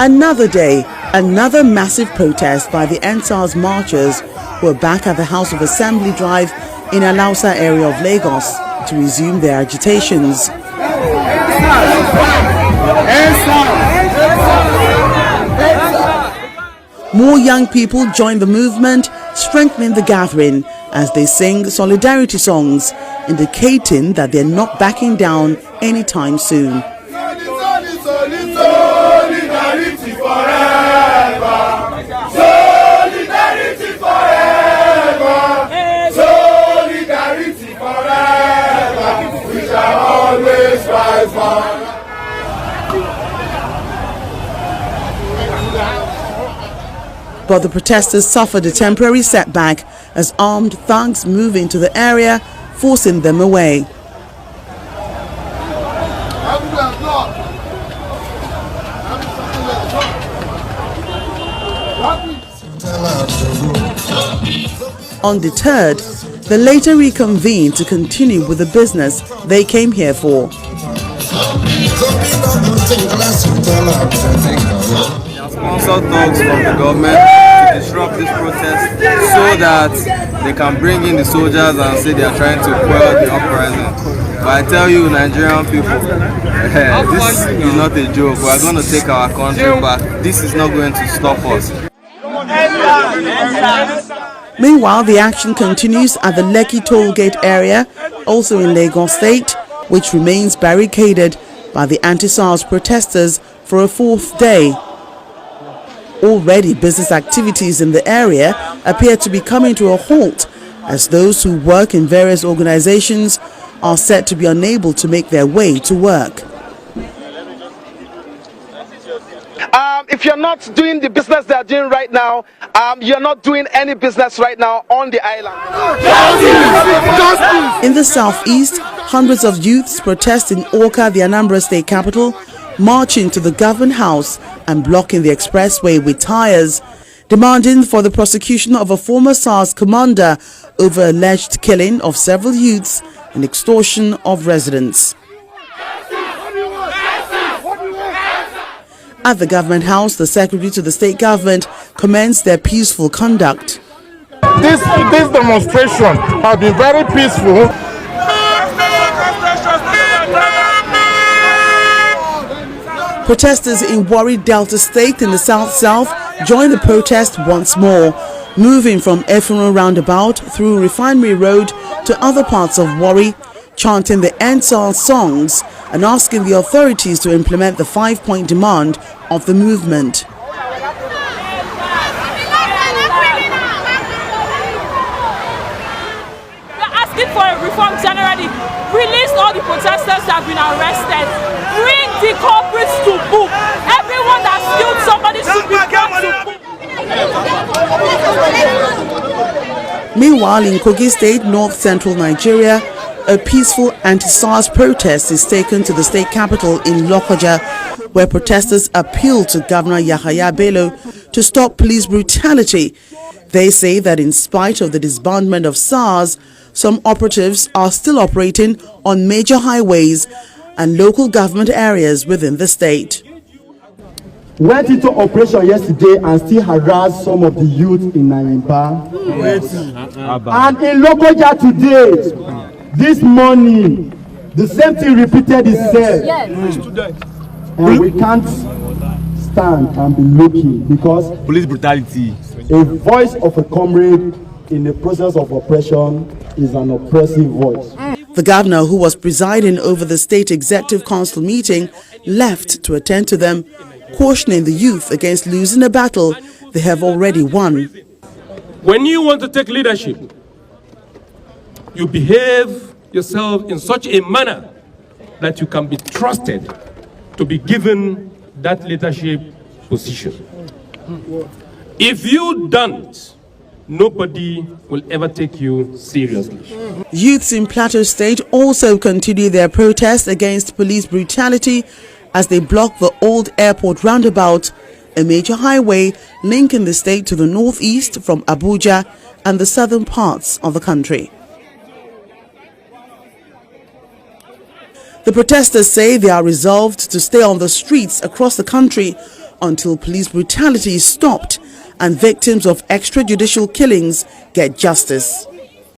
Another day, another massive protest by the NSAS marchers who are back at the House of Assembly Drive in Alausa area of Lagos to resume their agitations. More young people join the movement, strengthening the gathering as they sing solidarity songs, indicating that they're not backing down anytime soon. Solidarity forever! Solidarity forever! Solidarity forever! We shall always fight for. But the protesters suffered a temporary setback as armed thugs move into the area, forcing them away. Undeterred, they later reconvened to continue with the business they came here for. Sponsored talks from the government to disrupt this protest so that they can bring in the soldiers and say they are trying to quell the uprising. But I tell you, Nigerian people, this is not a joke. We are going to take our country back. This is not going to stop us. Meanwhile, the action continues at the Lekki Tollgate area, also in Lagos State, which remains barricaded by the anti-SARS protesters for a fourth day. Already, business activities in the area appear to be coming to a halt as those who work in various organizations are said to be unable to make their way to work. If you're not doing the business they're doing right now, you're not doing any business right now on the island. In the southeast, hundreds of youths protest in Awka, the Anambra State capital, marching to the government house and blocking the expressway with tires, demanding for the prosecution of a former SARS commander over alleged killing of several youths and extortion of residents. At the government house, the secretary to the state government commends their peaceful conduct. This demonstration has been very peaceful. Protesters in Warri Delta State in the south joined the protest once more, moving from Efurun roundabout through Refinery Road to other parts of Warri, chanting the NSAS songs and asking the authorities to implement the 5-point demand of the movement. We're asking for a reform generally. Release all the protesters that have been arrested. Bring the culprits to book. Everyone that killed somebody should be brought to book. Meanwhile, in Kogi State, north central Nigeria, a peaceful anti-SARS protest is taken to the state capital in Lokoja, where protesters appeal to Governor Yahaya Bello to stop police brutality. They say that in spite of the disbandment of SARS, some operatives are still operating on major highways and local government areas within the state. Went into operation yesterday and still harassed some of the youth in Nayimba. And in Lokoja today, this morning, the same thing repeated itself. And we can't stand and be looking because Police brutality. A voice of a comrade in the process of oppression is an oppressive voice. The governor, who was presiding over the state executive council meeting, left to attend to them, cautioning the youth against losing a battle they have already won. When you want to take leadership, you behave yourself in such a manner that you can be trusted to be given that leadership position. If you don't, nobody will ever take you seriously. Youths in Plateau State also continue their protest against police brutality as they block the old airport roundabout, a major highway linking the state to the northeast from Abuja and the southern parts of the country. The protesters say they are resolved to stay on the streets across the country until police brutality is stopped and victims of extrajudicial killings get justice.